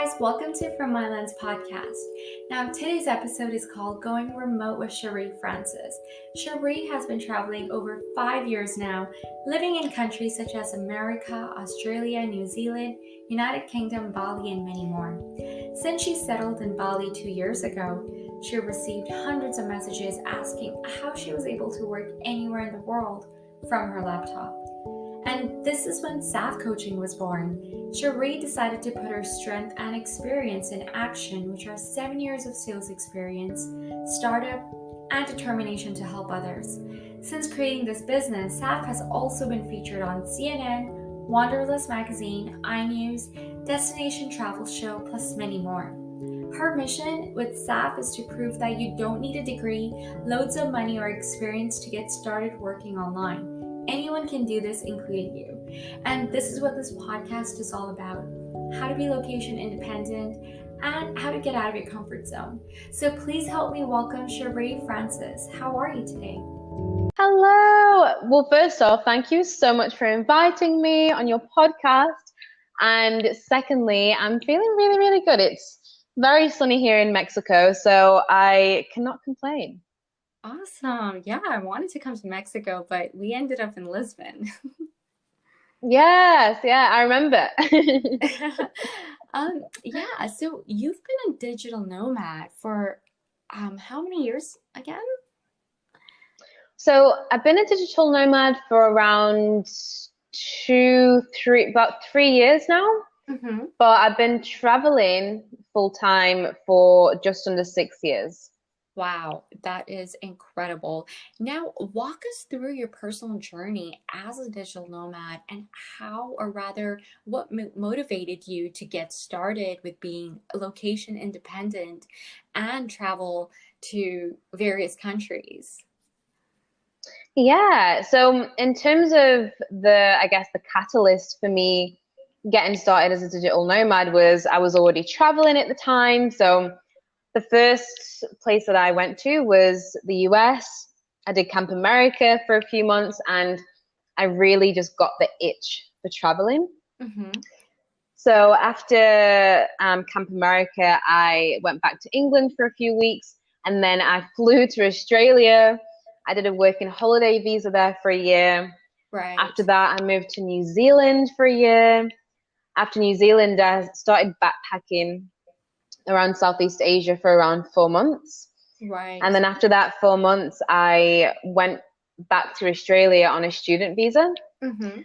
guys, welcome to From My Lens podcast. Now, today's episode is called Going Remote with Shiree Francis. Shiree has been traveling over 5 years now, living in countries such as America, Australia, New Zealand, United Kingdom, Bali, and many more. Since she settled in Bali 2 years ago, she received hundreds of messages asking how she was able to work anywhere in the world from her laptop. And this is when S.A.F Coaching was born. Shiree decided to put her strength and experience in action, which are 7 years of sales experience, startup, and determination to help others. Since creating this business, S.A.F has also been featured on CNN, Wanderlust Magazine, iNews, Destination Travel Show, plus many more. Her mission with S.A.F is to prove that you don't need a degree, loads of money, or experience to get started working online. Anyone can do this, including you. And this is what this podcast is all about: how to be location independent and how to get out of your comfort zone. So please help me welcome Shiree Francis. How are you today? Hello. Well, first off, thank you so much for inviting me on your podcast. And secondly, I'm feeling really, really good. It's very sunny here in Mexico, so I cannot complain. Awesome. Yeah, I wanted to come to Mexico, but we ended up in Lisbon. Yes, yeah, I remember. Yeah, so you've been a digital nomad for how many years again? So I've been a digital nomad for around about 3 years now. Mm-hmm. But I've been traveling full time for just under 6 years. Wow, that is incredible. Now, walk us through your personal journey as a digital nomad and how, or rather, what motivated you to get started with being location independent and travel to various countries. Yeah, so in terms of the catalyst for me getting started as a digital nomad was I was already traveling at the time. So the first place that I went to was the US. I did Camp America for a few months, and I really just got the itch for traveling. Mm-hmm. So after Camp America, I went back to England for a few weeks, and then I flew to Australia. I did a working holiday visa there for a year. Right. After that, I moved to New Zealand for a year. After New Zealand, I started backpacking around Southeast Asia for around 4 months. Right. And then after that 4 months, I went back to Australia on a student visa. Mm-hmm.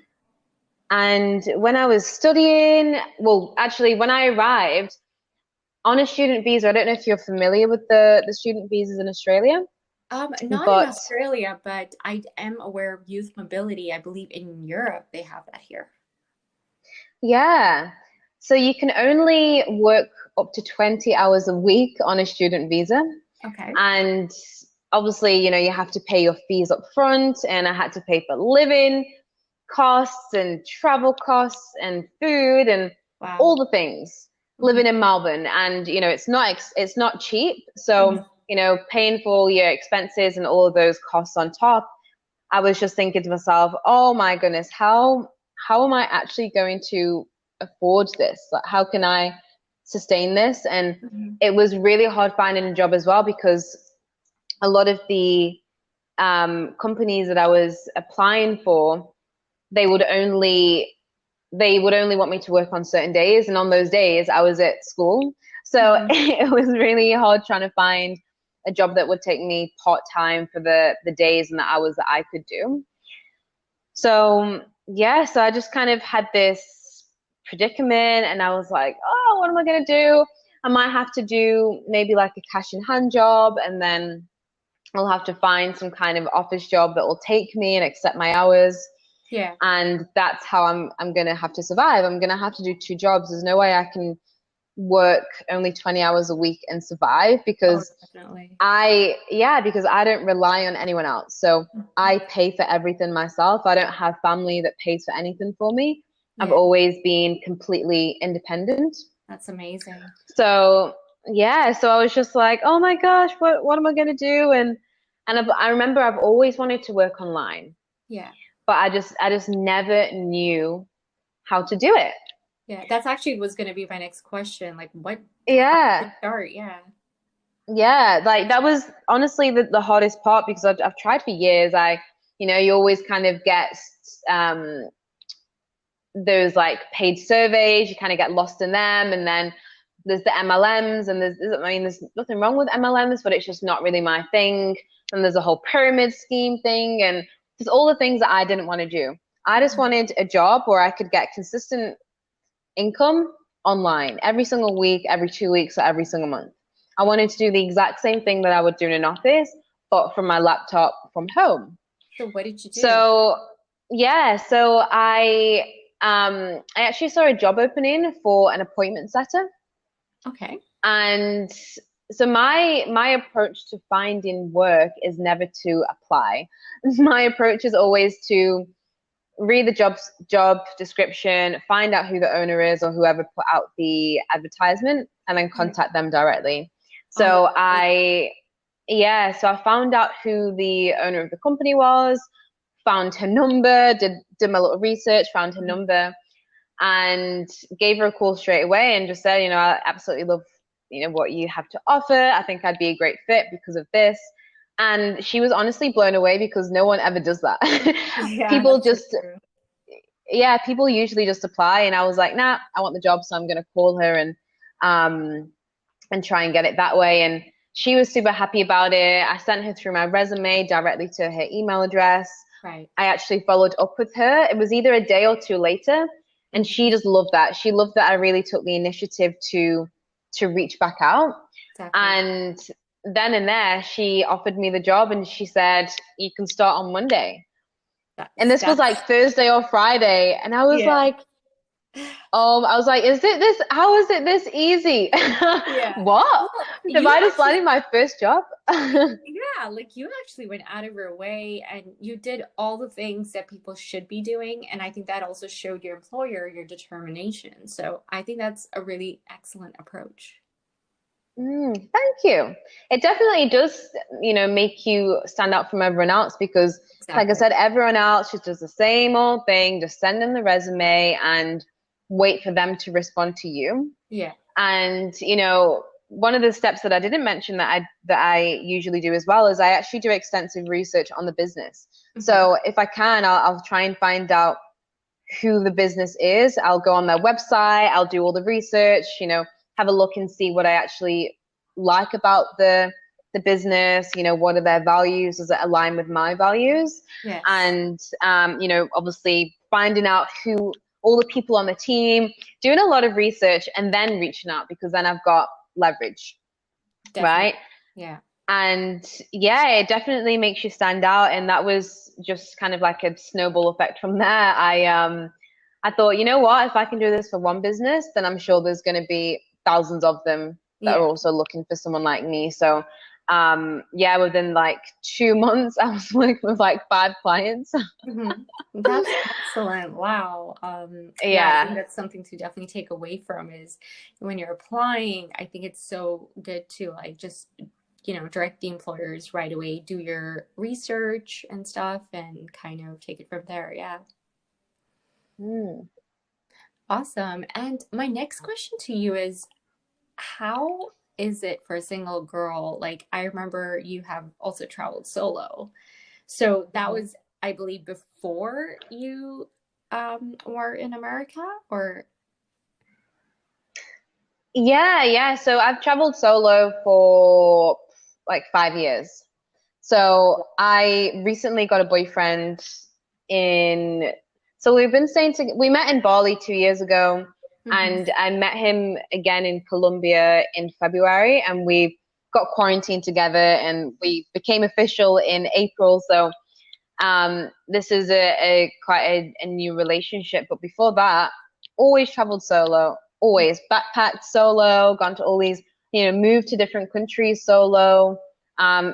And when I was studying, when I arrived on a student visa, I don't know if you're familiar with the student visas in Australia. Not in Australia, but I am aware of youth mobility. I believe in Europe they have that here. Yeah. So you can only work up to 20 hours a week on a student visa. Okay. And obviously, you have to pay your fees up front, and I had to pay for living costs and travel costs and food and all the things living in Melbourne. And, it's not cheap. So, paying for all your expenses and all of those costs on top, I was just thinking to myself, oh my goodness, how am I actually going to afford this? Like, how can I sustain this? And it was really hard finding a job as well, because a lot of the companies that I was applying for, they would only want me to work on certain days, and on those days I was at school. So it was really hard trying to find a job that would take me part-time for the days and the hours that I could do. So I just kind of had this predicament, and I was like, oh, what am I going to do? I might have to do maybe like a cash in hand job, and then I'll have to find some kind of office job that will take me and accept my hours. Yeah. And that's how I'm going to have to survive. I'm going to have to do 2 jobs. There's no way I can work only 20 hours a week and survive, because because I don't rely on anyone else. So I pay for everything myself. I don't have family that pays for anything for me. Yeah. I've always been completely independent. That's amazing. So I was just like, oh my gosh, what am I going to do? And I remember I've always wanted to work online. Yeah. But I just never knew how to do it. Yeah, that's actually was going to be my next question. Like, how did Yeah. it start? Yeah. Yeah, like that was honestly the hardest part because I've tried for years. You always kind of get um those like paid surveys, you kind of get lost in them, and then there's the MLMs, and there's nothing wrong with MLMs, but it's just not really my thing. And there's a whole pyramid scheme thing, and there's all the things that I didn't want to do. I just Mhm. wanted a job where I could get consistent income online every single week, every 2 weeks, or every single month. I wanted to do the exact same thing that I would do in an office, but from my laptop from home. So what did you do? So yeah, so I actually saw a job opening for an appointment setter. Okay. And so my approach to finding work is never to apply. My approach is always to read the job description, find out who the owner is or whoever put out the advertisement, and then Yeah. contact them directly. Oh, So I found out who the owner of the company was, found her number, did my little research, found her mhm. number, and gave her a call straight away and just said, I absolutely love, what you have to offer. I think I'd be a great fit because of this. And she was honestly blown away because no one ever does that. Yeah, People that's so just true. Yeah, people usually just apply, and I was like, nah, I want the job, so I'm gonna call her and try and get it that way. And she was super happy about it. I sent her through my resume directly to her email address. Right. I actually followed up with her. It was either a day or two later, and Mhm. she just loved that. She loved that I really took the initiative to reach back out. Exactly. And then and there, she offered me the job, and she said, "You can start on Monday." And this was That's like Thursday or Friday, and yeah. I was like, how is it this easy? Yeah. What? Well, Am you I just actually landing my first job? yeah, like you actually went out of your way and you did all the things that people should be doing. And I think that also showed your employer your determination. So I think that's a really excellent approach. Thank you. It definitely does, make you stand out from everyone else because, like I Exactly. said, everyone else just does the same old thing, just send them the resume and wait for them to respond to you. Yeah. And, one of the steps that I didn't mention that I usually do as well is I actually do extensive research on the business. Hmm. So if I can, I'll try and find out who the business is. I'll go on their website, I'll do all the research, have a look and see what I actually like about the business, what are their values, does it align with my values? Yes. And obviously finding out who all the people on the team, doing a lot of research and then reaching out because then I've got leverage, Definitely. right? Yeah. And yeah, it definitely makes you stand out. And that was just kind of like a snowball effect from there. I thought, you know what, if I can do this for one business, then I'm sure there's going to be thousands of them that are Yeah. also looking for someone like me. So yeah, within like 2 months, I was working with like 5 clients. Hmm. That's excellent. Wow. Yeah, I think Yeah. that's something to definitely take away from is when you're applying, I think it's so good to like just, direct the employers right away, do your research and stuff and kind of take it from there. Yeah. Mm. Awesome. And my next question to you is how is it for a single girl? Like I remember you have also traveled solo. So that was, I believe, before you were in America, or Yeah. So I've traveled solo for like 5 years. So I recently got a boyfriend in, so we met in Bali 2 years ago, mhm. and I met him again in Colombia in February, and we got quarantined together and we became official in April. So this is a quite a new relationship. But before that, always traveled solo, Yeah, always backpacked solo, gone to all these, moved to different countries solo,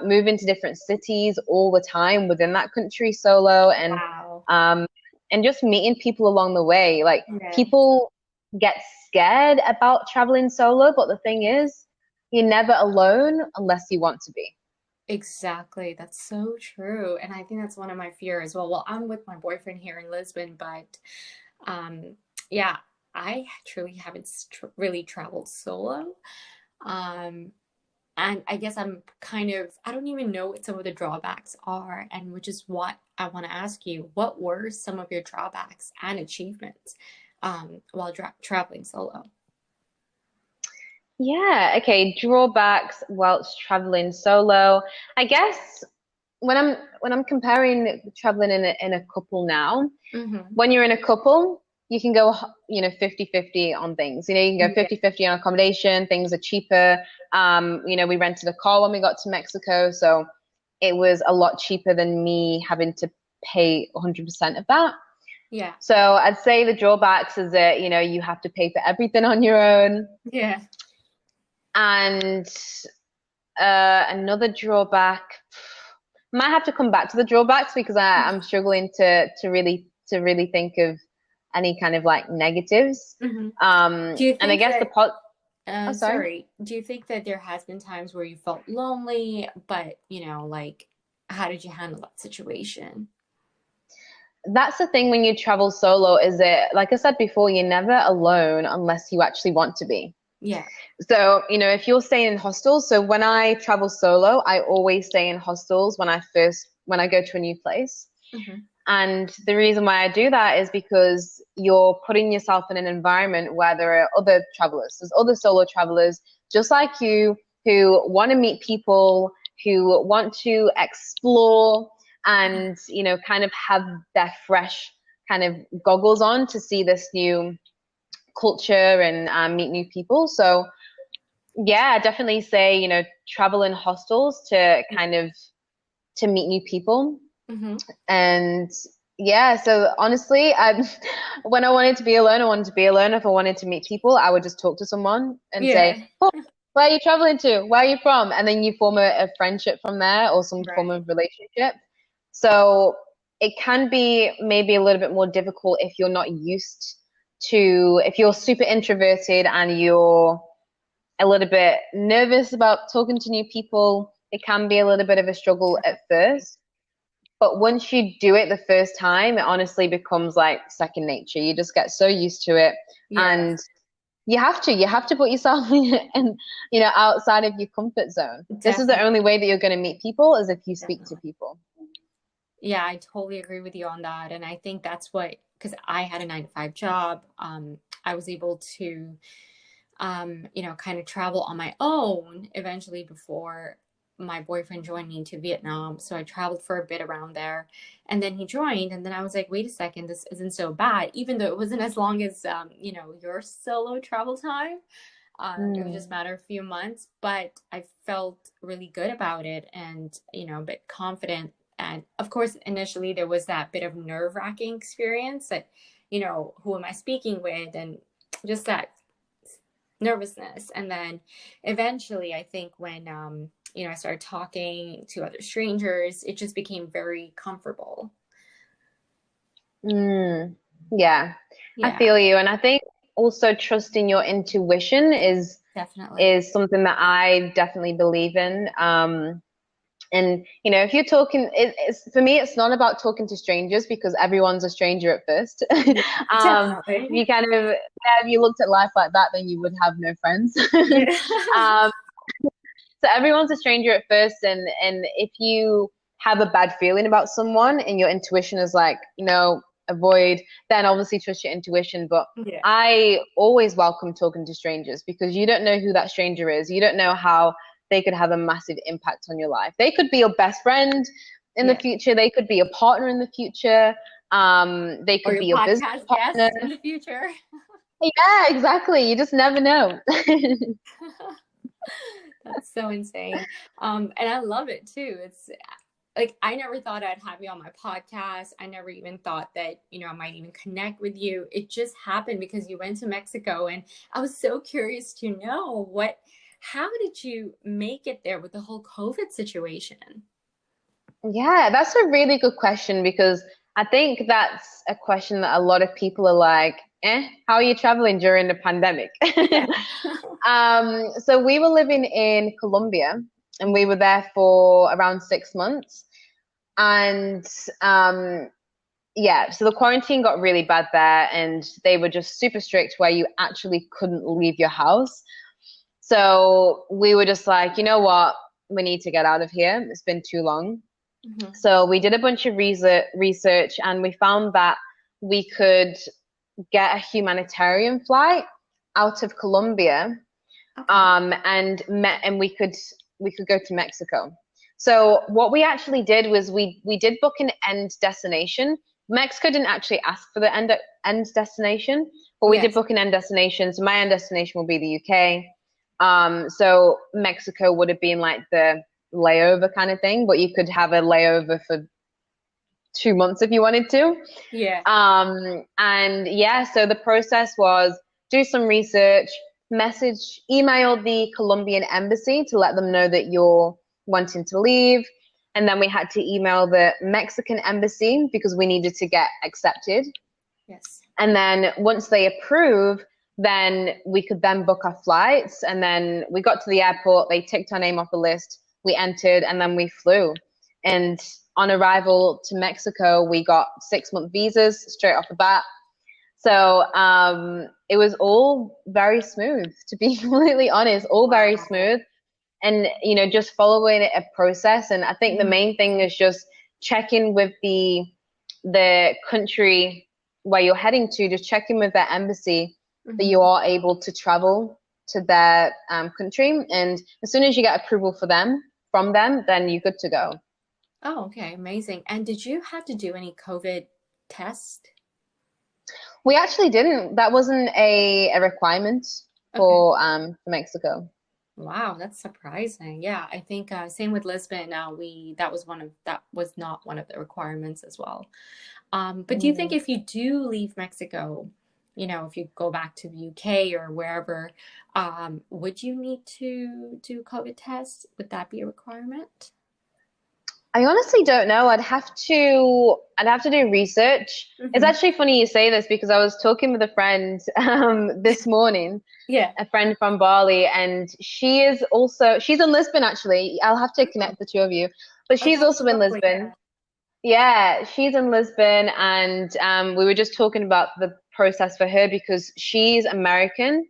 move into different cities all the time within that country solo, wow. um, and just meeting people along the way. Like Yeah, people get scared about traveling solo, but the thing is, you're never alone unless you want to be. exactly. That's so true. And I think that's one of my fears as well. Well, I'm with my boyfriend here in Lisbon, but um, yeah. I truly haven't really traveled solo. Um, and I guess I don't even know what some of the drawbacks are, and which is what I want to ask you. What were some of your drawbacks and achievements while traveling solo? Yeah, okay, drawbacks whilst traveling solo. I guess when I'm comparing traveling in a couple now, Mm-hmm. when you're in a couple, you can go, 50-50 on things. You know, you can go Yeah. 50-50 on accommodation, things are cheaper. We rented a car when we got to Mexico, so it was a lot cheaper than me having to pay 100% of that. Yeah. So I'd say the drawbacks is that, you have to pay for everything on your own. Yeah. And another drawback, might have to come back to the drawbacks because I'm struggling to really think of any kind of like negatives. Mm-hmm. Do you And I think guess that, oh, sorry. sorry, do you think that there has been times where you felt lonely, but, like, how did you handle that situation? That's the thing when you travel solo is that, like I said before, you're never alone unless you actually want to be. Yeah. So, if you're staying in hostels, so when I travel solo, I always stay in hostels when I go to a new place. Mm-hmm. And the reason why I do that is because you're putting yourself in an environment where there are other travelers. There's other solo travelers just like you who want to meet people, who want to explore and, kind of have their fresh kind of goggles on to see this new culture and meet new people. So, yeah, I definitely say, travel in hostels to kind of to meet new people. Mm-hmm. And yeah, so honestly, when I wanted to be alone, I wanted to be alone. If I wanted to meet people, I would just talk to someone and say, Yeah. "Oh, where are you traveling to? Where are you from?" And then you form a friendship from there or some form Right. of relationship. So it can be maybe a little bit more difficult if you're not used if you're super introverted and you're a little bit nervous about talking to new people. It can be a little bit of a struggle at first. But once you do it the first time, it honestly becomes like second nature. You just get so used to it. Yeah, And you have to put yourself outside of your comfort zone. This is the only definitely. way that you're going to meet people is if you speak to Definitely. people. Yeah, I totally agree with you on that. And I think that's because I had a 9 to 5 job, I was able to, kind of travel on my own eventually before my boyfriend joined me to Vietnam. So I traveled for a bit around there, and then he joined, and then I was like, wait a second, this isn't so bad, even though it wasn't as long as, your solo travel time. It was just a Mm. matter of a few months, but I felt really good about it and, a bit confident. And of course, initially there was that bit of nerve-wracking experience that, who am I speaking with? And just that nervousness. And then eventually, I think when, I started talking to other strangers, it just became very comfortable. Mm. Yeah, I Yeah, feel you. And I think also trusting your intuition is definitely. is something that I definitely believe in. And if you're talking, for me, it's not about talking to strangers because everyone's a stranger at first. Yeah, If definitely. you kind of, yeah, if you looked at life like that, then you would have no friends. Yeah. um, so everyone's a stranger at first, and if you have a bad feeling about someone and your intuition is like, no, avoid, then obviously trust your intuition. But Yeah. I always welcome talking to strangers because you don't know who that stranger is. You don't know how they could have a massive impact on your life. They could be your best friend in the Yeah. future. They could be your partner in the future. They Or could your be your business podcast partner. guest in the future. Yeah, exactly. You just never know. That's so insane. And I love it too. It's like I never thought I'd have you on my podcast. I never even thought that, I might even connect with you. It just happened because you went to Mexico, and I was so curious to know how did you make it there with the whole COVID situation? Yeah, that's a really good question because I think that's a question that a lot of people are like, how are you traveling during the pandemic? Yeah. So we were living in Colombia and we were there for around 6 months. And yeah, so the quarantine got really bad there, and they were just super strict where you actually couldn't leave your house. So we were just like, you know what? We need to get out of here. It's been too long. Mm-hmm. So we did a bunch of research, and we found that we could get a humanitarian flight out of Colombia, Okay. and we could go to Mexico. So what we actually did was we did book an end destination. Mexico didn't actually ask for the end destination, but we did Yes. book an end destination. So my end destination will be the UK. So Mexico would have been like the layover kind of thing, but you could have a layover for 2 months if you wanted to. Yeah. And yeah, so the process was do some research, email the Colombian embassy to let them know that you're wanting to leave. And then we had to email the Mexican embassy because we needed to get accepted. Yes. And then once they approve, then we could then book our flights. And then we got to the airport, they ticked our name off the list, we entered, and then we flew. And on arrival to Mexico, we got 6-month visas straight off the bat. So it was all very smooth, to be completely honest, all very smooth. And, you know, just following a process. And I think the main thing is just checking with the country where you're heading to, just checking with their embassy that you are able to travel to their country. And as soon as you get approval from them, then you're good to go. Oh, okay. Amazing. And did you have to do any COVID test? We actually didn't. That wasn't a requirement for Mexico. Wow, that's surprising. Yeah, I think same with Lisbon. That was not one of the requirements as well. But do you think if you do leave Mexico, you know, if you go back to the UK or wherever, would you need to do COVID tests? Would that be a requirement? I honestly don't know. I'd have to do research. It's actually funny you say this because I was talking with a friend this morning. Yeah. A friend from Bali, and she's in Lisbon actually. I'll have to connect the two of you. But she's also in Lisbon. Yeah, she's in Lisbon, and we were just talking about the process for her because she's American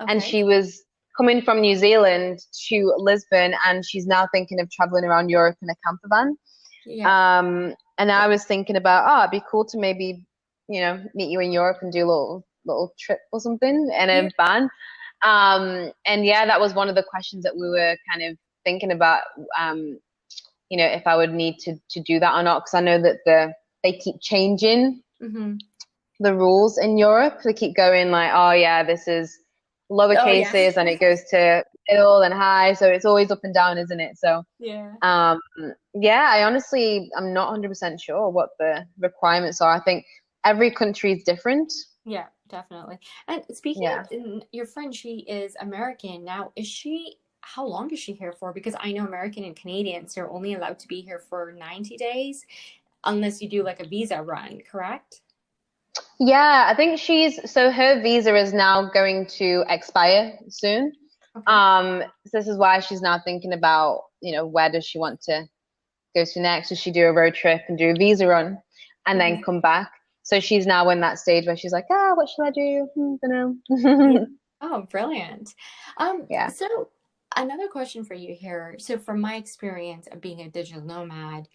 and she was coming from New Zealand to Lisbon, and she's now thinking of traveling around Europe in a camper van. Yeah. And I was thinking about, it'd be cool to maybe, you know, meet you in Europe and do a little trip or something in a van. And yeah, that was one of the questions that we were kind of thinking about, you know, if I would need to do that or not, because I know that they keep changing the rules in Europe. They keep going like, oh yeah, this is lower cases and it goes to middle and high, so it's always up and down, isn't it? So yeah, I'm not 100% sure what the requirements are. I think every country is different. Yeah, definitely. And speaking of your friend, she is American now. How long is she here for? Because I know American and Canadians are only allowed to be here for 90 days unless you do like a visa run, correct? Yeah, I think her visa is now going to expire soon. So this is why she's now thinking about, you know, where does she want to go to next? Does she do a road trip and do a visa run and then come back? So she's now in that stage where she's like, what should I do? Don't know. Oh, brilliant. So another question for you here. So from my experience of being a digital nomad,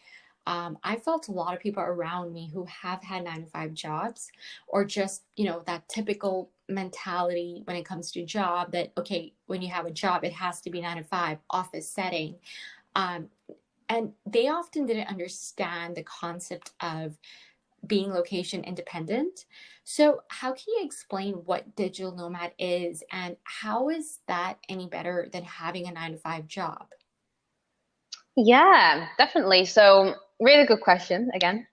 I felt a lot of people around me who have had 9-to-5 jobs, or just, you know, that typical mentality when it comes to job that, okay, when you have a job, it has to be 9-to-5 office setting. And they often didn't understand the concept of being location independent. So how can you explain what digital nomad is, and how is that any better than having a 9-to-5 job? Yeah, definitely. So really good question again.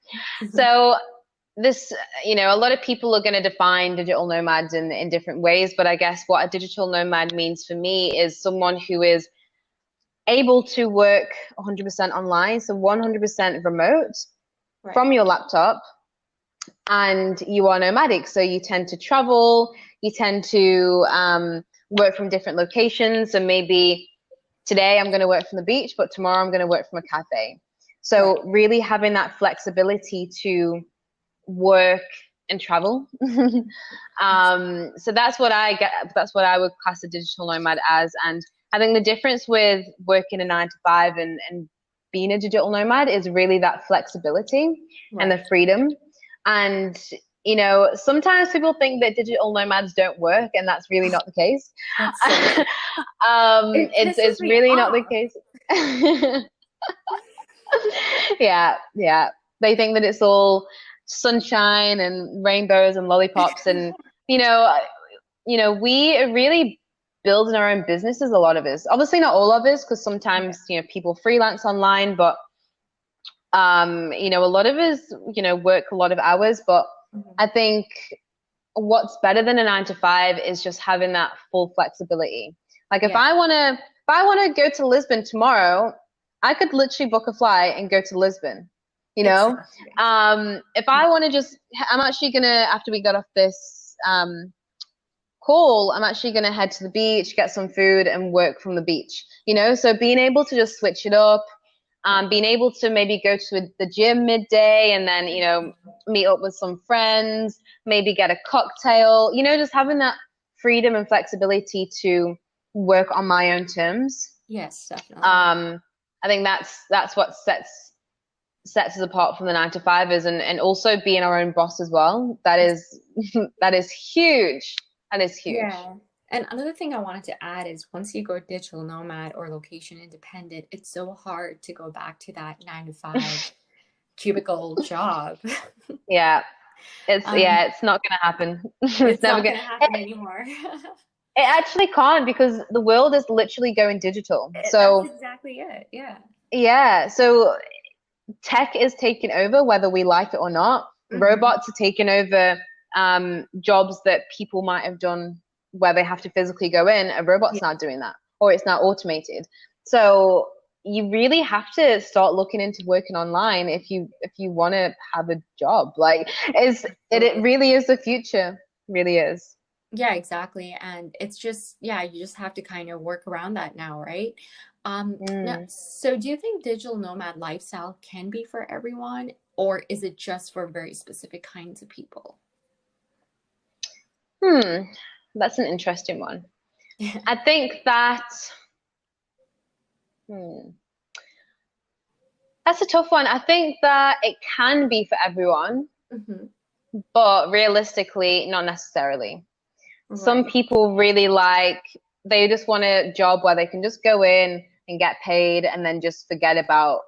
So this, you know, a lot of people are going to define digital nomads in different ways, but I guess what a digital nomad means for me is someone who is able to work 100% online, so 100% remote from your laptop, and you are nomadic. So you tend to travel, you tend to work from different locations, and maybe today I'm going to work from the beach, but tomorrow I'm going to work from a cafe. So really having that flexibility to work and travel. So that's what I get. That's what I would class a digital nomad as. And I think the difference with working a 9 to 5 and being a digital nomad is really that flexibility and the freedom. And sometimes people think that digital nomads don't work, and that's really not the case. It's really not the case. Yeah. They think that it's all sunshine and rainbows and lollipops, and we are really building our own businesses. A lot of us, obviously not all of us, because sometimes people freelance online, but a lot of us work a lot of hours. But I think what's better than a 9 to 5 is just having that full flexibility. Like if I want to go to Lisbon tomorrow, I could literally book a flight and go to Lisbon. Exactly. If I want to I'm actually gonna, after we got off this call, I'm actually gonna head to the beach, get some food, and work from the beach. So being able to just switch it up, being able to maybe go to the gym midday and then meet up with some friends, maybe get a cocktail. Just having that freedom and flexibility to work on my own terms. Yes, definitely. I think that's what sets us apart from the 9 to 5ers, and also being our own boss as well. That is huge. That is huge. Yeah. And another thing I wanted to add is once you go digital nomad or location independent, it's so hard to go back to that 9 to 5 cubicle job. Yeah. It's not going to happen. It's never going to happen anymore. It actually can't, because the world is literally going digital. So that's exactly it. Yeah. Yeah. So tech is taking over, whether we like it or not. Robots are taking over jobs that people might have done where they have to physically go in. A robot's not doing that, or it's not automated. So you really have to start looking into working online if you want to have a job. Like it really is the future. It really is. Yeah, exactly. And it's just, you just have to kind of work around that now, right? So do you think digital nomad lifestyle can be for everyone, or is it just for very specific kinds of people? That's an interesting one. I think that that's a tough one. I think that it can be for everyone, but realistically, not necessarily. Right. Some people really they just want a job where they can just go in and get paid and then just forget about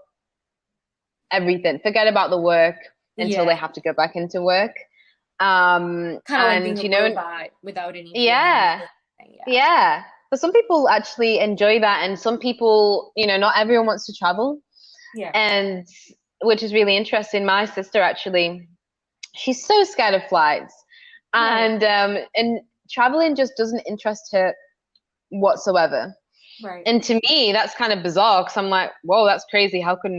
everything, forget about the work until they have to go back into work. Kind of like being a robot without any feeling. Yeah. But some people actually enjoy that, and some people, not everyone wants to travel. Yeah. And which is really interesting. My sister actually, she's so scared of flights, and traveling just doesn't interest her whatsoever. Right. And to me, that's kind of bizarre, because I'm like, whoa, that's crazy. How could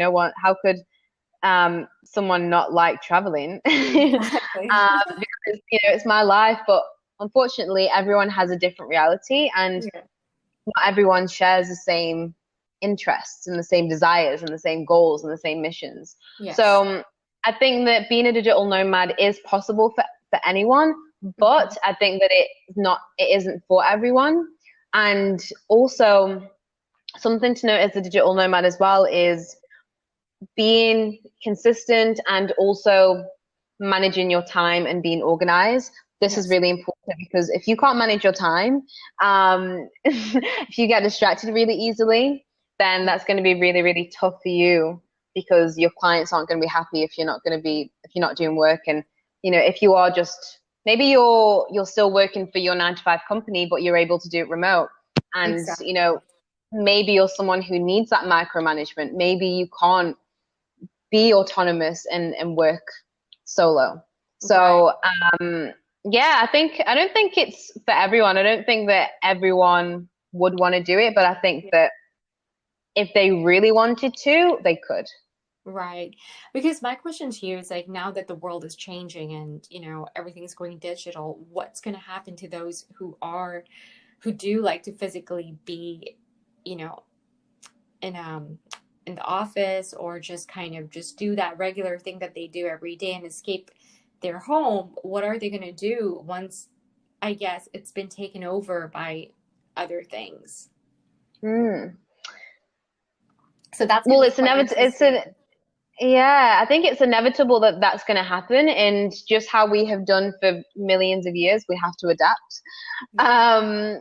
someone not like traveling? Exactly. Because it's my life, but unfortunately everyone has a different reality, and not everyone shares the same interests and the same desires and the same goals and the same missions. Yes. So I think that being a digital nomad is possible for anyone, but I think that it isn't for everyone. And also something to note as a digital nomad as well is being consistent and also managing your time and being organized. This is really important, because if you can't manage your time, if you get distracted really easily, then that's going to be really, really tough for you, because your clients aren't going to be happy if you're not doing work. And, if you are just, maybe you're still working for your 9 to 5 company, but you're able to do it remote. And, maybe you're someone who needs that micromanagement. Maybe you can't be autonomous and work solo. So, I don't think it's for everyone. I don't think that everyone would want to do it, but I think that if they really wanted to, they could. Right. Because my question to you is, like, now that the world is changing and, everything's going digital, what's going to happen to those who do like to physically be, in the office, or just kind of just do that regular thing that they do every day and escape their home, what are they going to do once, I guess, it's been taken over by other things? Mm. So that's going Well, to be it's quite inevitable. interesting. Yeah, I think it's inevitable that that's going to happen, and just how we have done for millions of years, we have to adapt.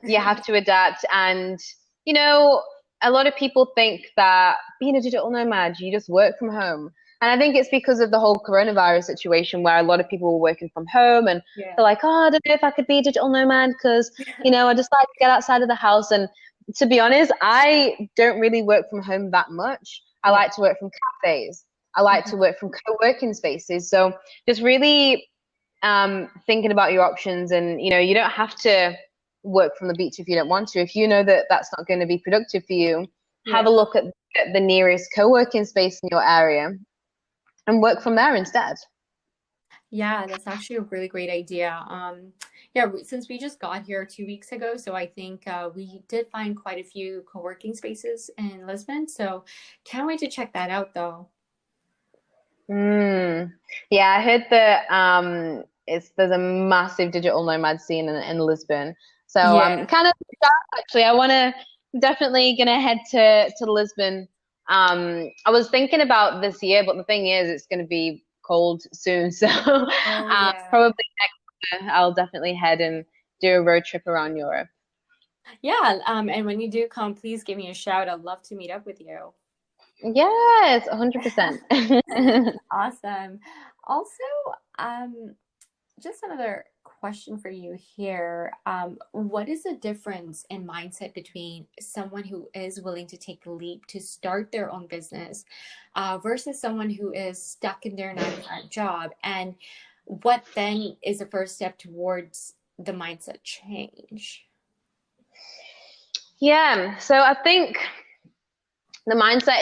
You have to adapt, and you know, a lot of people think that being a digital nomad, you just work from home, and I think it's because of the whole coronavirus situation where a lot of people were working from home, and Yeah. they're like, oh, I don't know if I could be a digital nomad because I just like to get outside of the house. And to be honest, I don't really work from home that much. I Yeah. like to work from cafes. I like to work from co-working spaces. So just really thinking about your options, and you don't have to work from the beach if you don't want to. If you know that that's not going to be productive for you, have Yeah. a look at the nearest co-working space in your area and work from there instead. Yeah, that's actually a really great idea. Yeah, since we just got here 2 weeks ago, so I think we did find quite a few co-working spaces in Lisbon. So can't wait to check that out, though. Yeah, I heard that there's a massive digital nomad scene in Lisbon. So I'm Yeah. kind of actually. I want to definitely gonna head to Lisbon. I was thinking about this year, but the thing is, it's gonna be cold soon. So Oh, yeah. probably next year, I'll definitely head and do a road trip around Europe. Yeah. And when you do come, please give me a shout. I'd love to meet up with you. Yes, 100%. Awesome. Also, um, just another question for you here. What is the difference in mindset between someone who is willing to take the leap to start their own business versus someone who is stuck in their 9 to 5 job? And what then is the first step towards the mindset change? Yeah, so I think the mindset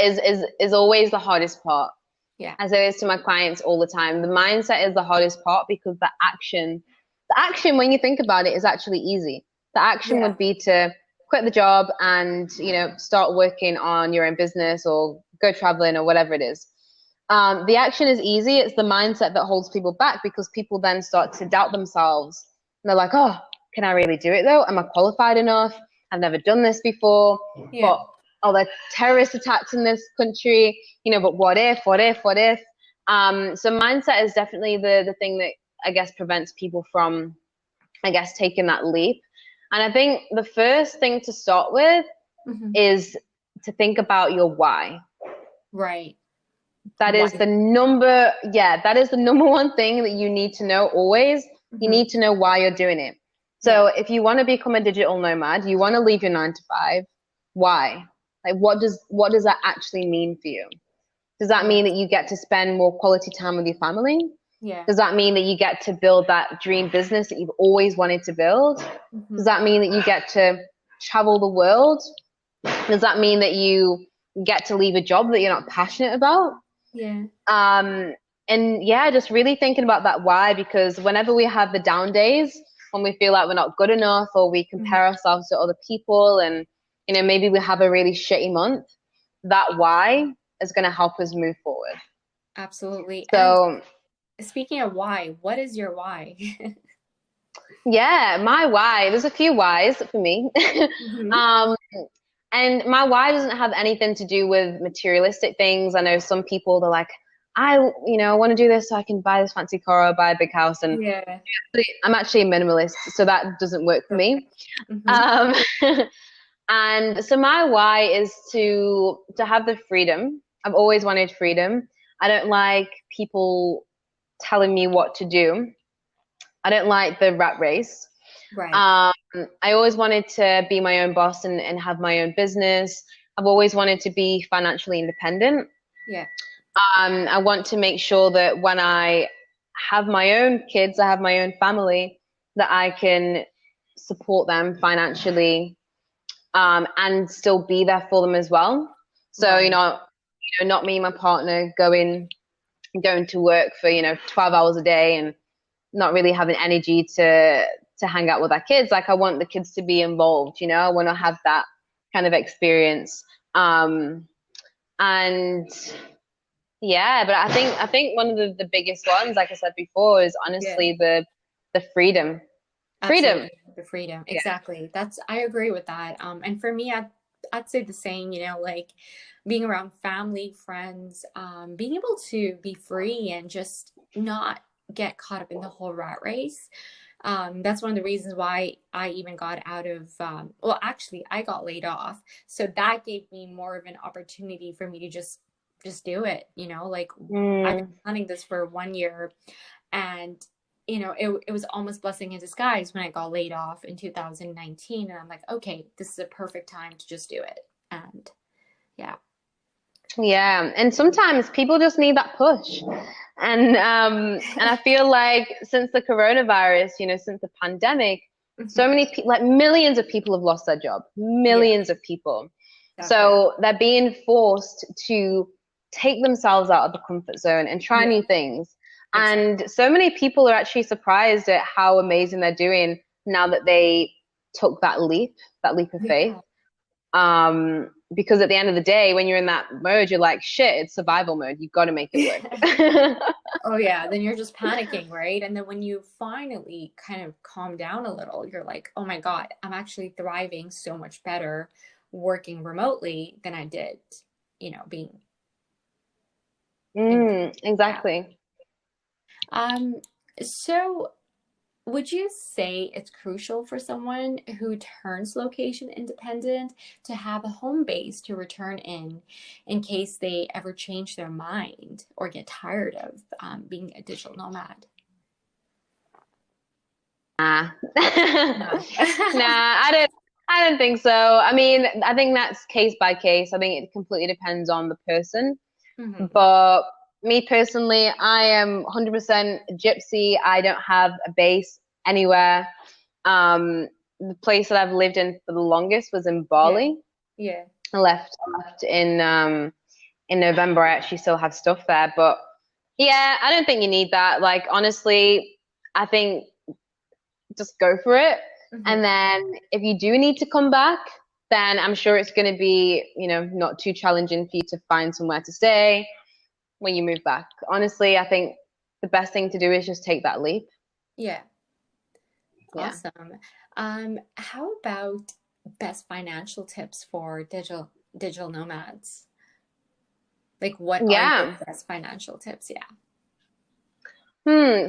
is always the hardest part, Yeah. as it is to my clients all the time. The mindset is the hardest part because the action when you think about it is actually easy. The action Yeah. would be to quit the job and start working on your own business or go traveling or whatever it is. The action is easy. It's the mindset that holds people back because people then start to doubt themselves. And they're like, oh, can I really do it though? Am I qualified enough? I've never done this before. Yeah. But oh, there are terrorist attacks in this country, but what if, what if, what if? So mindset is definitely the thing that I guess prevents people from, I guess, taking that leap. And I think the first thing to start with Hmm. is to think about your why. Right. That is Why? the number, yeah, that is the number one thing that you need to know always. You Hmm. need to know why you're doing it. Yeah. So if you want to become a digital nomad, you want to leave your 9 to 5, why? Like what does that actually mean for you? Does that mean Yes. that you get to spend more quality time with your family? Yeah. Does that mean that you get to build that dream business that you've always wanted to build? Hmm. Does that mean that you get to travel the world? Does that mean that you get to leave a job that you're not passionate about? Yeah. Um, and yeah, just really thinking about that why, because whenever we have the down days, when we feel like we're not good enough or we Mhm. compare ourselves to other people and, maybe we have a really shitty month, that why is going to help us move forward. Absolutely. And So speaking of why, what is your why? yeah, my why, there's a few whys for me. Hmm. um, and my why doesn't have anything to do with materialistic things. I know some people, they're like, I want to do this so I can buy this fancy car or buy a big house. And Yeah. I'm actually a minimalist, so that doesn't work for me. Hmm. Um, and so my why is to have the freedom. I've always wanted freedom. I don't like people telling me what to do. I don't like the rat race. Right. Um, I always wanted to be my own boss and have my own business. I've always wanted to be financially independent. Yeah. I want to make sure that when I have my own kids, I have my own family, that I can support them financially, and still be there for them as well. So, Right. not me and my partner going to work for, 12 hours a day and not really having energy to hang out with our kids. Like I want the kids to be involved, I want to have that kind of experience. And Yeah, but I think one of the biggest ones, like I said before, is Yeah. honestly the freedom. Freedom. Absolutely, the freedom. Yeah. Exactly. I agree with that. And for me, I'd say the same, like being around family, friends, being able to be free and just not get caught up in the whole rat race. That's one of the reasons why I even got out of, well, actually, I got laid off. So that gave me more of an opportunity for me to just do it, like I've been Mm. planning this for 1 year, and it was almost blessing in disguise when I got laid off in 2019, and I'm like, okay, this is a perfect time to just do it. And yeah. Yeah, and sometimes people just need that push. And I feel like since the coronavirus, since the pandemic, so Mhm. many people, like millions of people have lost their job, Yeah, millions of people. exactly. So they're being forced to take themselves out of the comfort zone and try Yeah, new things. exactly. And so many people are actually surprised at how amazing they're doing now that they took that leap of faith. Yeah. Because at the end of the day, when you're in that mode, you're like, shit, it's survival mode. You've got to make it work. Oh yeah, then you're just panicking, right? And then when you finally kind of calm down a little, you're like, oh my God, I'm actually thriving so much better working remotely than I did, being in. Yeah. Exactly. Um, so would you say it's crucial for someone who turns location independent to have a home base to return in case they ever change their mind or get tired of being a digital nomad? Nah. No. Nah, I don't think so. I mean, I think that's case by case. I think it completely depends on the person. Hmm. But me personally, I am 100% gypsy. I don't have a base anywhere. The place that I've lived in for the longest was in Yeah. Bali. Yeah. I left in November. I actually still have stuff there, but yeah, I don't think you need that. Like honestly, I think just go for it. Hmm. And then if you do need to come back, then I'm sure it's going to be, not too challenging for you to find somewhere to stay when you move back. Honestly, I think the best thing to do is just take that leap. Yeah. Yeah. Awesome. How about best financial tips for digital nomads? Like, what are your Yeah. best financial tips? Yeah.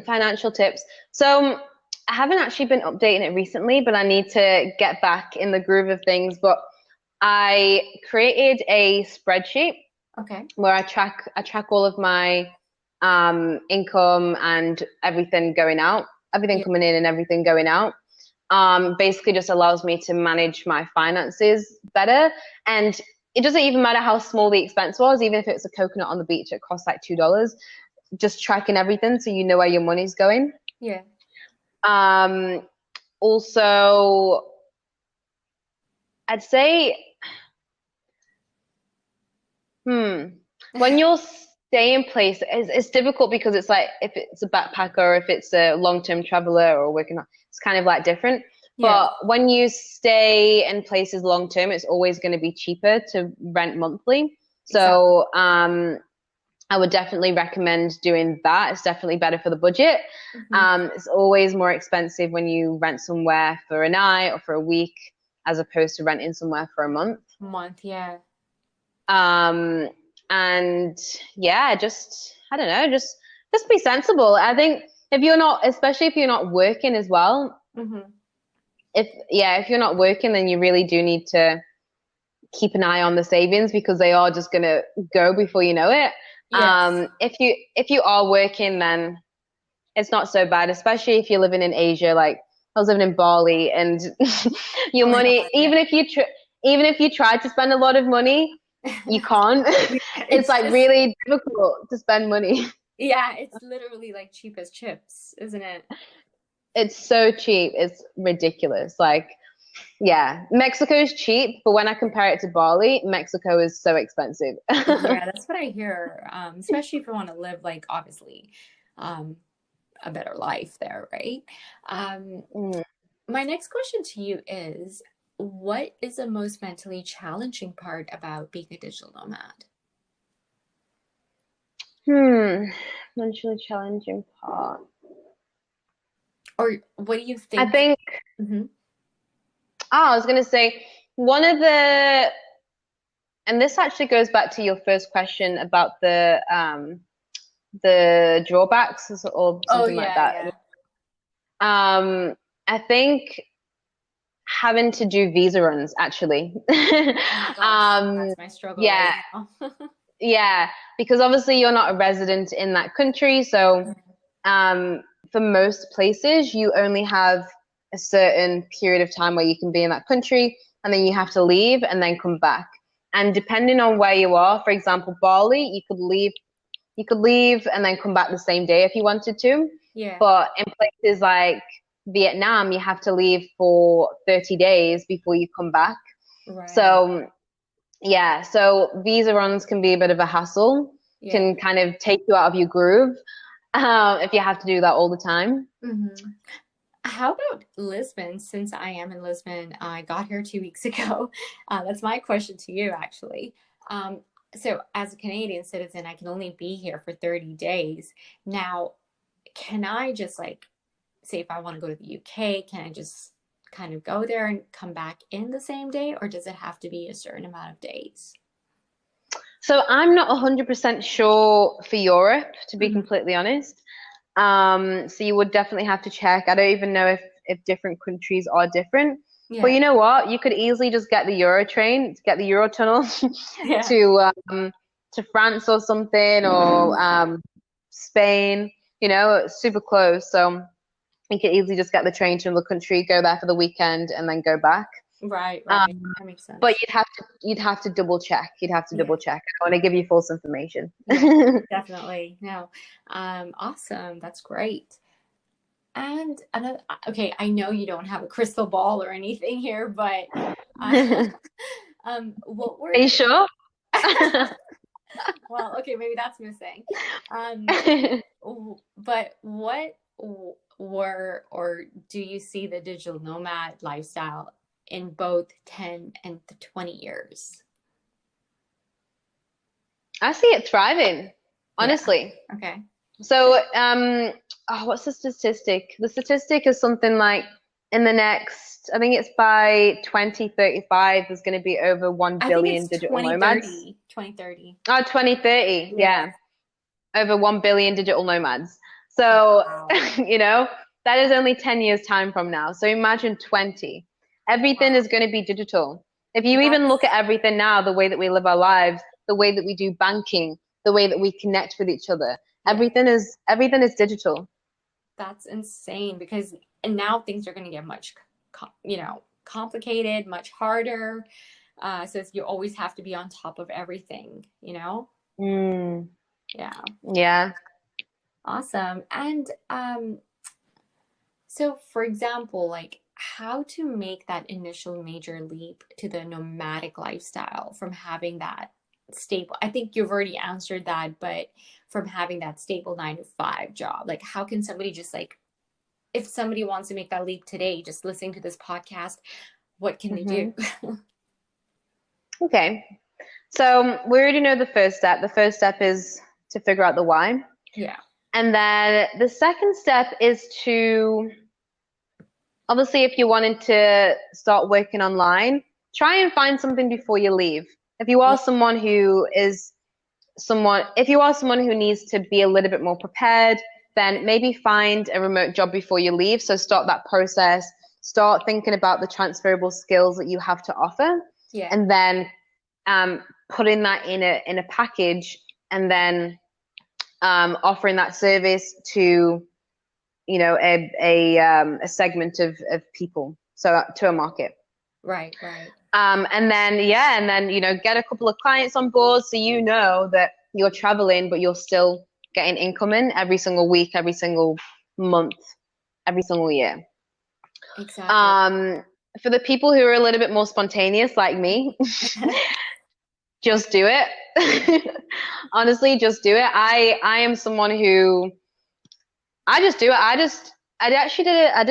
Financial tips. So I haven't actually been updating it recently, but I need to get back in the groove of things. But I created a spreadsheet Okay. where I track all of my income and everything going out, everything Yeah. coming in and everything going out. Basically just allows me to manage my finances better. And it doesn't even matter how small the expense was, even if it's a coconut on the beach, it costs like $2. Just tracking everything so you know where your money's going. Yeah. Um, Also, I'd say, hmm, when you're staying place, it's difficult because it's like if it's a backpacker or if it's a long-term traveler or working, it's kind of like different. Yeah. But when you stay in places long term, it's always going to be cheaper to rent monthly. Exactly. So, I would definitely recommend doing that. It's definitely better for the budget. Hmm. It's always more expensive when you rent somewhere for a night or for a week as opposed to renting somewhere for a month. Month. Yeah. Um, and yeah, just I don't know, just be sensible. I think if you're not, especially if you're not working as well, Hmm. if you're not working, then you really do need to keep an eye on the savings because they are just gonna go before you know it. Yes. If you are working, then it's not so bad, especially if you're living in Asia. Like I was living in Bali, and your Oh my money, God. Yeah. even if you try to spend a lot of money, you can't. Yeah. It's It's like just, really difficult to spend money. yeah, it's literally like cheap as chips, isn't it? It's so cheap. It's ridiculous. Like, yeah, Mexico's cheap, but when I compare it to Bali, Mexico is so expensive. Yeah, that's what I hear. Especially if you want to live, like, obviously, um, a better life there, right? Um, Mm. my next question to you is, what is the most mentally challenging part about being a digital nomad? Mentally challenging part. Or what do you think? I think, I was going to say, one of the, and this actually goes back to your first question about the drawbacks or something like that. Yeah. I think having to do visa runs actually. Oh my gosh, that's my struggle Yeah, right now. yeah, because obviously you're not a resident in that country, so for most places you only have a certain period of time where you can be in that country, and then you have to leave and then come back. And depending on where you are, for example, Bali, you could leave and then come back the same day if you wanted to. Yeah. But in places like Vietnam, you have to leave for 30 days before you come back. Right. So, yeah, so visa runs can be a bit of a hassle, can kind of take you out of your groove if you have to do that all the time. How about Lisbon? Since I am in Lisbon, I got here 2 weeks ago. That's my question to you, actually. So as a Canadian citizen, I can only be here for 30 days. Now, can I just like, say if I want to go to the UK, can I just kind of go there and come back in the same day, or does it have to be a certain amount of days? So I'm not 100% sure for Europe, to be completely honest. So you would definitely have to check. I don't even know if different countries are different. Yeah. But you know what? You could easily just get the Euro train, get the Euro tunnel Yeah. to France or something, or Spain. You know, it's super close. So you could easily just get the train to another country, go there for the weekend, and then go back. Right. That makes sense. But you'd have to double check. You'd have to double check. I want to give you false information. Yeah, definitely. No. Awesome. That's great. And another, okay, I know you don't have a crystal ball or anything here, but what were Are you sure? well, okay, maybe that's missing. But what were or do you see the digital nomad lifestyle in both 10 and 20 years? I see it thriving, honestly. Yeah. Okay. So, what's the statistic? The statistic is something like in the next, I think it's by 2035, there's going to be over 1 billion digital nomads. 2030. Oh, 2030, yeah. Over 1 billion digital nomads. So, wow. That is only 10 years time from now. So imagine 20. Everything is going to be digital. If you even look at everything now, the way that we live our lives, the way that we do banking, the way that we connect with each other, everything is digital. That's insane, because now things are going to get much, complicated, much harder. So you always have to be on top of everything, Yeah. Awesome. And so for example, like how to make that initial major leap to the nomadic lifestyle from having that stable, I think you've already answered that, but from having that stable 9 to 5 job, like how can somebody just like, if somebody wants to make that leap today, just listening to this podcast, what can they do? Okay. So we already know the first step. The first step is to figure out the why. Yeah. And then the second step is to, obviously, if you wanted to start working online, try and find something before you leave. If you are someone who needs to be a little bit more prepared, then maybe find a remote job before you leave. So start that process, start thinking about the transferable skills that you have to offer, and then putting that in a package, and then offering that service to a segment of people, so to a market. Right. And then get a couple of clients on board, so that you're traveling, but you're still getting income in every single week, every single month, every single year. Exactly. For the people who are a little bit more spontaneous like me, just do it. Honestly, just do it. I am someone who I just do it. I did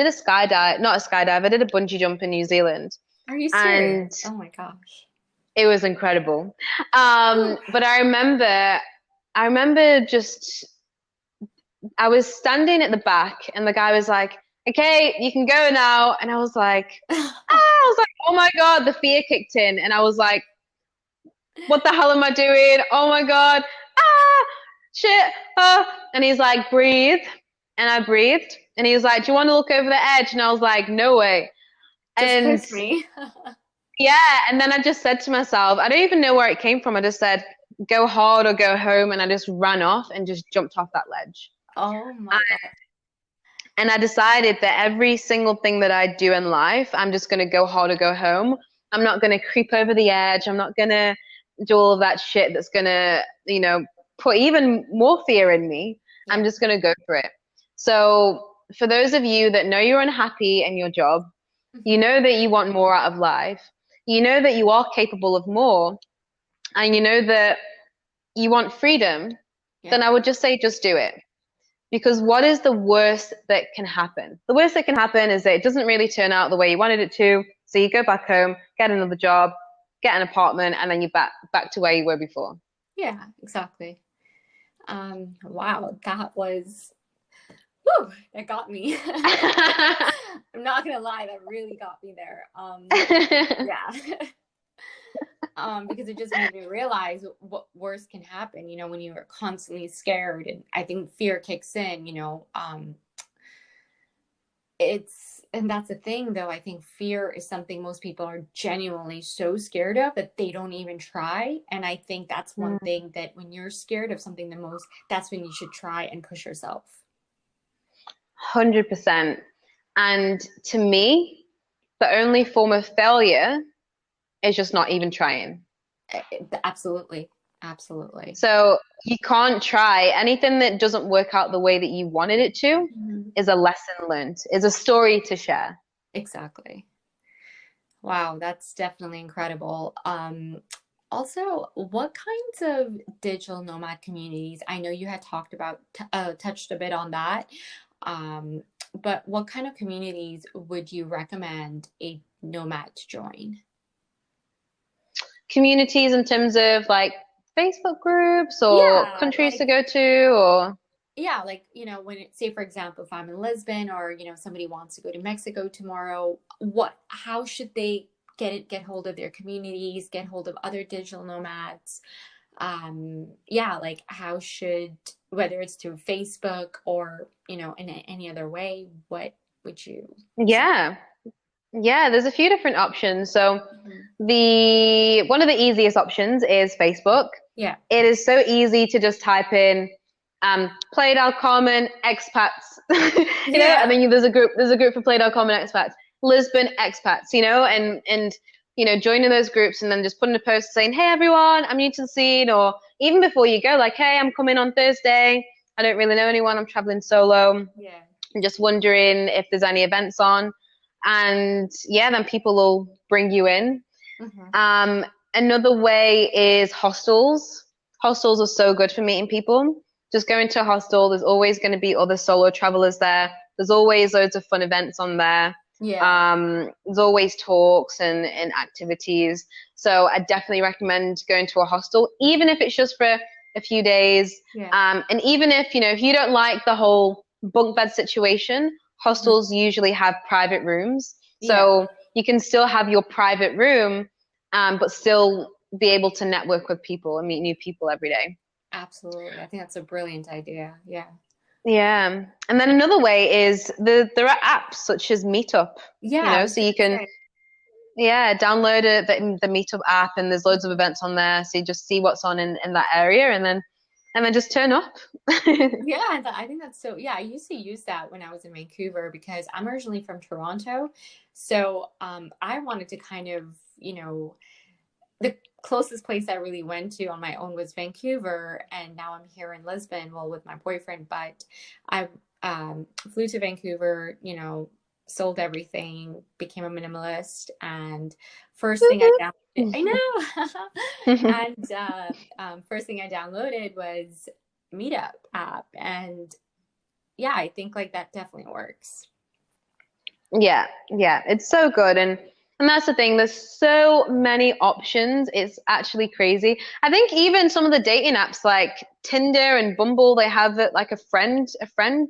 a skydive, not a skydive. I did a bungee jump in New Zealand. Are you serious? Oh my gosh. It was incredible. But I remember I remember I was standing at the back and the guy was like, okay, you can go now. And I was like, oh my God, the fear kicked in. And I was like, what the hell am I doing? Oh my God. Ah, shit. And he's like, breathe. And I breathed. And he was like, do you want to look over the edge? And I was like, no way. Just And push me. yeah. And then I just said to myself, I don't even know where it came from. I just said, go hard or go home. And I just ran off and just jumped off that ledge. Oh my God. And I decided that every single thing that I do in life, I'm just going to go hard or go home. I'm not going to creep over the edge. I'm not going to do all of that shit that's going to, put even more fear in me. Yeah. I'm just going to go for it. So for those of you that know you're unhappy in your job, you know that you want more out of life, you know that you are capable of more, and you know that you want freedom, then I would just say, just do it. Because what is the worst that can happen? The worst that can happen is that it doesn't really turn out the way you wanted it to. So you go back home, get another job, get an apartment, and then you're back to where you were before. Yeah, exactly. Wow, that was, whew, that got me. I'm not gonna lie, that really got me there. Yeah. Because it just made me realize what worse can happen, when you are constantly scared, and I think fear kicks in, and that's the thing though. I think fear is something most people are genuinely so scared of that they don't even try. And I think that's one thing, that when you're scared of something the most, that's when you should try and push yourself. 100%. And to me, the only form of failure is just not even trying. Absolutely. Absolutely. So you can't try. Anything that doesn't work out the way that you wanted it to is a lesson learned, is a story to share. Exactly. Wow, that's definitely incredible. Also, what kinds of digital nomad communities? I know you had talked about, touched a bit on that. But what kind of communities would you recommend a nomad to join? Communities in terms of like Facebook groups or Yeah, countries to go to, or yeah, like, when say for example, if I'm in Lisbon, or somebody wants to go to Mexico tomorrow, how should they get hold of their communities, get hold of other digital nomads? Yeah, like how should, whether it's through Facebook or in any other way, what would you say? yeah, there's a few different options. So the one of the easiest options is Facebook. Yeah. It is so easy to just type in Play.com and expats, and then there's a group for Play.com and expats, Lisbon expats, and joining those groups and then just putting a post saying, hey everyone, I'm new to the scene, or even before you go, like, hey, I'm coming on Thursday. I don't really know anyone. I'm traveling solo. Yeah. I'm just wondering if there's any events on. And yeah, then people will bring you in. Another way is hostels. Hostels are so good for meeting people. Just go into a hostel. There's always going to be other solo travelers there. There's always loads of fun events on there. Yeah. There's always talks and activities. So I definitely recommend going to a hostel, even if it's just for a few days. Yeah. And even if you don't like the whole bunk bed situation, hostels usually have private rooms. So you can still have your private room, but still be able to network with people and meet new people every day. Absolutely. I think that's a brilliant idea. Yeah. Yeah. And then another way is there are apps such as Meetup, Yeah. so you can, download the Meetup app, and there's loads of events on there. So you just see what's on in that area, and then just turn up. Yeah, I think that's so. Yeah, I used to use that when I was in Vancouver, because I'm originally from Toronto. So I wanted to kind of, the closest place I really went to on my own was Vancouver, and now I'm here in Lisbon, well, with my boyfriend. But I flew to Vancouver, sold everything, became a minimalist, and first thing I downloaded, I know, and first thing I downloaded was Meetup app, and yeah, I think like that definitely works. Yeah, it's so good. And And that's the thing. There's so many options. It's actually crazy. I think even some of the dating apps like Tinder and Bumble, they have it like a friend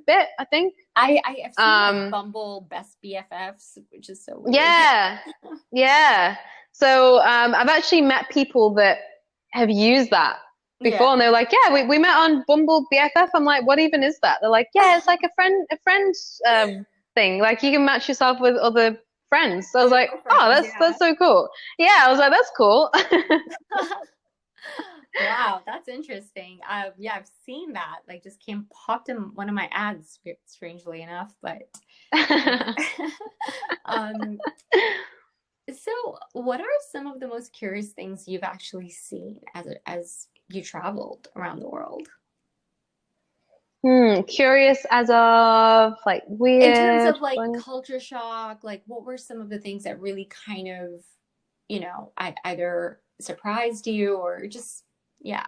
bit, I think. I've seen like Bumble Best BFFs, which is so weird. Yeah. Yeah. So I've actually met people that have used that before, Yeah. and they're like, yeah, we met on Bumble BFF. I'm like, what even is that? They're like, yeah, it's like a friend thing. Like you can match yourself with other friends. So I was Other like, oh, girlfriends, that's yeah. so cool. Yeah, I was like, that's cool. Wow, that's interesting. Yeah, I've seen that. Like, just came popped in one of my ads, strangely enough. But um, so what are some of the most curious things you've actually seen as you traveled around the world? Curious as of like In terms weird, of like funny. culture shock, like what were some of the things that really kind of, either surprised you or just, yeah.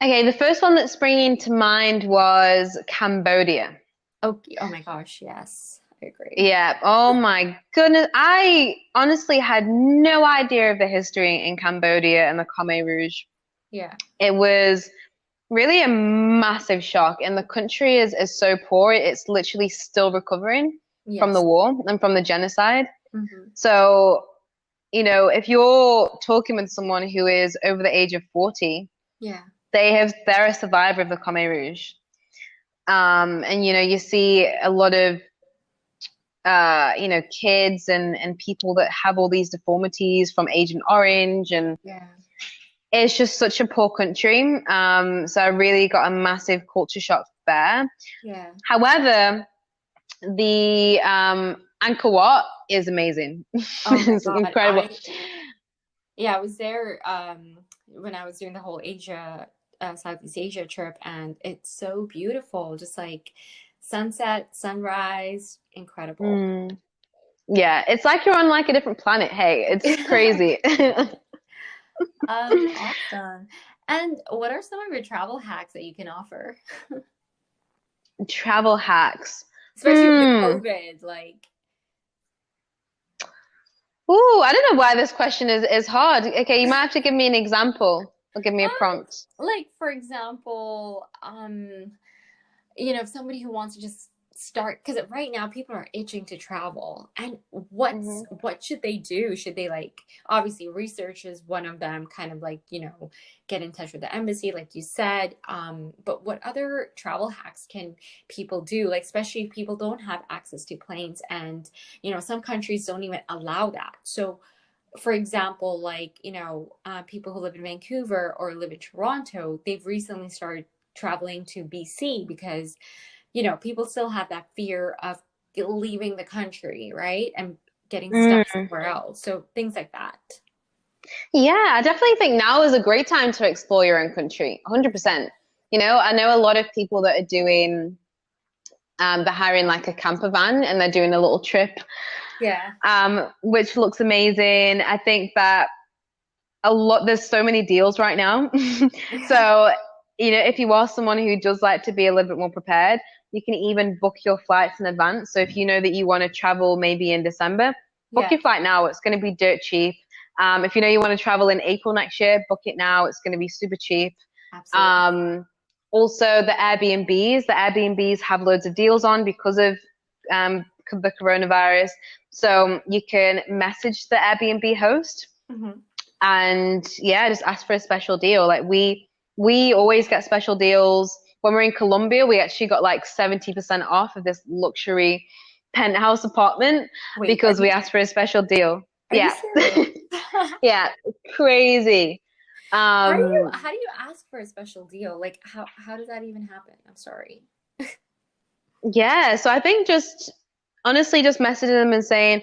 Okay, the first one that's springing to mind was Cambodia. Oh, oh my gosh, yes, I agree. Yeah. Oh my goodness. I honestly had no idea of the history in Cambodia and the Khmer Rouge. Yeah. It was really a massive shock. And the country is so poor, it's literally still recovering from the Yes. war and from the genocide. Hmm. So, if you're talking with someone who is over the age of 40, Yeah. they're a survivor of the Khmer Rouge. And you see a lot of kids and people that have all these deformities from Agent Orange, and Yeah. it's just such a poor country. So I really got a massive culture shock there. Yeah. However, the Angkor Wat is amazing. Oh my It's God. incredible. Yeah, I was there when I was doing the whole Southeast Asia trip, and it's so beautiful. Just like sunset, sunrise, incredible. Mm. Yeah, it's like you're on like a different planet. Hey, it's crazy. Awesome. And what are some of your travel hacks that you can offer? Travel hacks. Especially with the COVID, like. Ooh, I don't know why this question is hard. Okay, you might have to give me an example or give me a prompt. Like for example, somebody who wants to just start, because right now people are itching to travel, and Hmm. what should they do? Should they, like, obviously research is one of them, kind of like, get in touch with the embassy like you said, but what other travel hacks can people do, like especially if people don't have access to planes, and some countries don't even allow that. So for example, like, people who live in Vancouver or live in Toronto, they've recently started traveling to BC because, people still have that fear of leaving the country, right? And getting stuck Mm. somewhere else. So things like that. Yeah, I definitely think now is a great time to explore your own country. 100%. I know a lot of people that are doing, they're hiring like a camper van and they're doing a little trip, Yeah. which looks amazing. I think that there's so many deals right now. So, if you are someone who does like to be a little bit more prepared, you can even book your flights in advance. So if you know that you want to travel maybe in December, book Yeah, your flight now. It's going to be dirt cheap. If you know you want to travel in April next year, book it now. It's going to be super cheap. absolutely. Also, the Airbnbs have loads of deals on because of the coronavirus. So you can message the Airbnb host Hmm. and yeah, just ask for a special deal. Like we always get special deals. When we're in Colombia, we actually got like 70% off of this luxury penthouse apartment Wait, because we asked for a special deal. are you Yeah. serious? Yeah, crazy. Um, How do you ask for a special deal? Like how does that even happen? I'm sorry. yeah, so I think just honestly just messaging them and saying,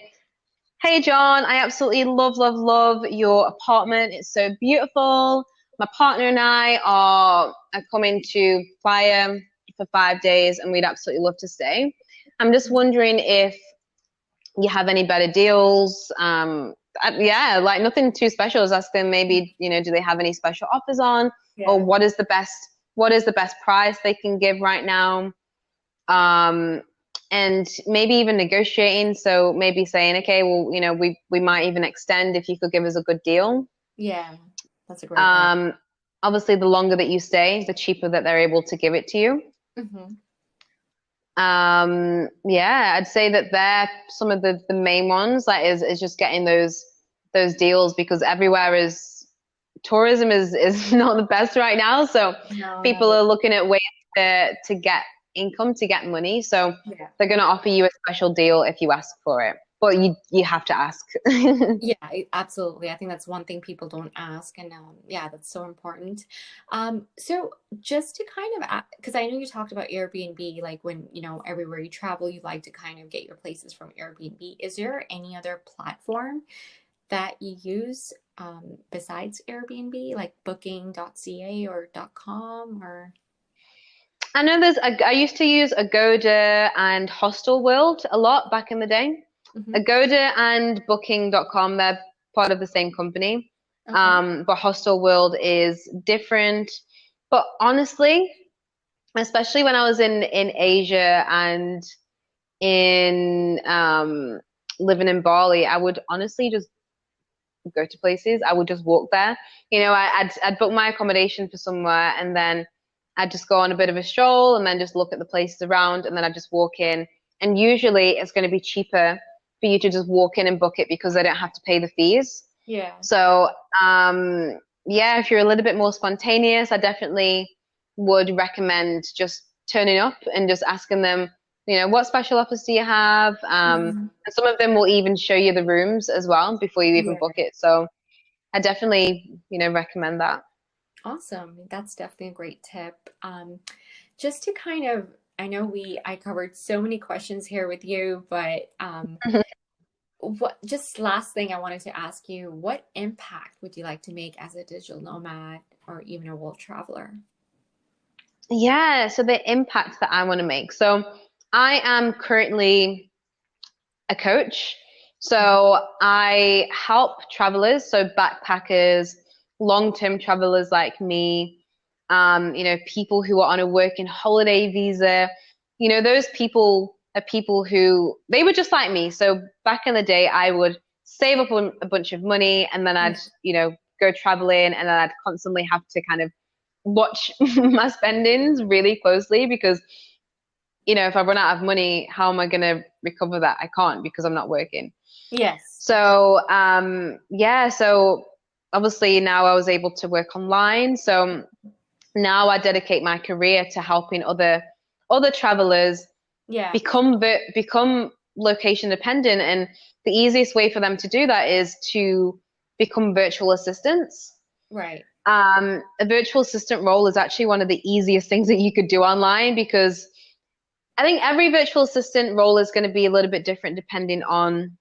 "Hey John, I absolutely love, love, love your apartment. It's so beautiful. My partner and I are coming to Playa for 5 days and we'd absolutely love to stay. I'm just wondering if you have any better deals." Yeah, like nothing too special. Just ask them maybe, do they have any special offers on, or Yeah. what is the best price they can give right now? Um, and maybe even negotiating. So maybe saying, okay, well, we might even extend if you could give us a good deal. Yeah, that's a great point. Um, Obviously, the longer that you stay, the cheaper that they're able to give it to you. Hmm. Yeah, I'd say that they're some of the main ones. That is just getting those deals, because everywhere is tourism is not the best right now. So No, people no. are looking at ways to get income, to get money. So Yeah. they're going to offer you a special deal if you ask for it, but you have to ask. Yeah, absolutely. I think that's one thing people don't ask, and yeah, that's so important. So just to kind of, because I know you talked about Airbnb, like when everywhere you travel, you like to kind of get your places from Airbnb. Is there any other platform that you use besides Airbnb, like Booking.ca or .com or? I know I used to use Agoda and Hostel World a lot back in the day. Hmm. Agoda and Booking.com, they're part of the same company. Okay. But Hostel World is different. But honestly, especially when I was in Asia and in living in Bali, I would honestly just go to places. I would just walk there. I'd book my accommodation for somewhere, and then I'd just go on a bit of a stroll and then just look at the places around, and then I'd just walk in. And usually it's going to be cheaper for you to just walk in and book it because I don't have to pay the fees. Yeah. So, yeah, if you're a little bit more spontaneous, I definitely would recommend just turning up and just asking them, what special offers do you have? Mhm. And some of them will even show you the rooms as well before you even book Yeah. it. So I definitely, recommend that. Awesome. That's definitely a great tip. Just to kind of, I covered so many questions here with you, but what, just last thing I wanted to ask you, what impact would you like to make as a digital nomad or even a world traveler? Yeah, so the impact that I want to make. So I am currently a coach. Mhm. So I help travelers, so backpackers, long-term travelers like me, people who are on a working holiday visa. Those people are people who they were just like me. So back in the day, I would save up a bunch of money, and then I'd, Yeah. go traveling, and then I'd constantly have to kind of watch my spendings really closely, because if I run out of money, how am I going to recover that? I can't, because I'm not working. Yes. So, yeah, so obviously now I was able to work online. So now I dedicate my career to helping other travelers Yeah. become location dependent. And the easiest way for them to do that is to become virtual assistants. Right. A virtual assistant role is actually one of the easiest things that you could do online, because I think every virtual assistant role is going to be a little bit different depending on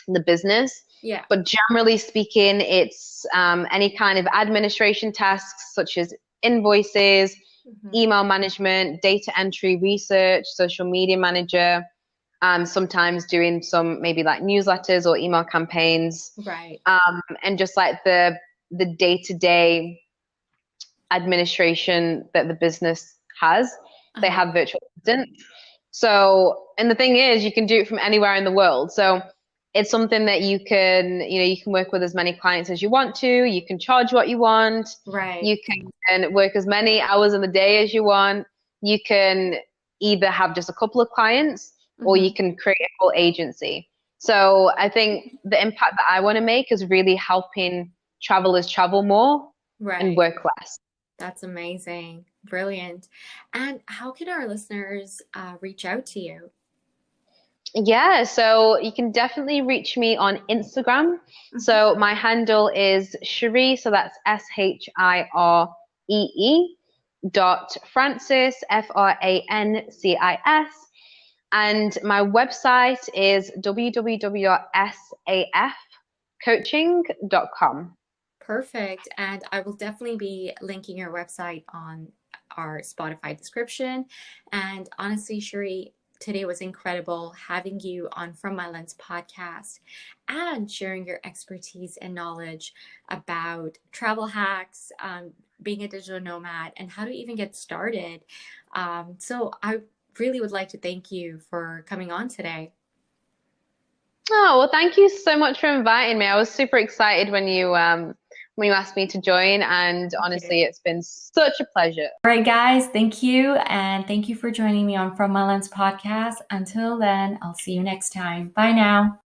the business. Yeah. But generally speaking, it's any kind of administration tasks such as invoices, Hmm. email management, data entry, research, social media manager, sometimes doing some maybe like newsletters or email campaigns, Right. and just like the day-to-day administration that the business has. They Uh-huh. have virtual assistants. So, and the thing is, you can do it from anywhere in the world. So it's something that you can work with as many clients as you want to. You can charge what you want. Right. You can work as many hours in the day as you want. You can either have just a couple of clients, or Hmm. you can create a whole agency. So I think the impact that I want to make is really helping travelers travel more and Right. work less. That's amazing. Brilliant. And how can our listeners reach out to you? Yeah, so you can definitely reach me on Instagram. Hmm. So my handle is Shiree, so that's Shiree .Francis, Francis. And my website is www.safcoaching.com. Perfect. And I will definitely be linking your website on our Spotify description. And honestly, Shiree, today was incredible having you on From My Lens podcast and sharing your expertise and knowledge about travel hacks, being a digital nomad, and how to even get started. So I really would like to thank you for coming on today. Oh, well, thank you so much for inviting me. I was super excited when you asked me to join, and honestly, it's been such a pleasure. All right, guys, thank you. And thank you for joining me on From My Lens podcast. Until then, I'll see you next time. Bye now.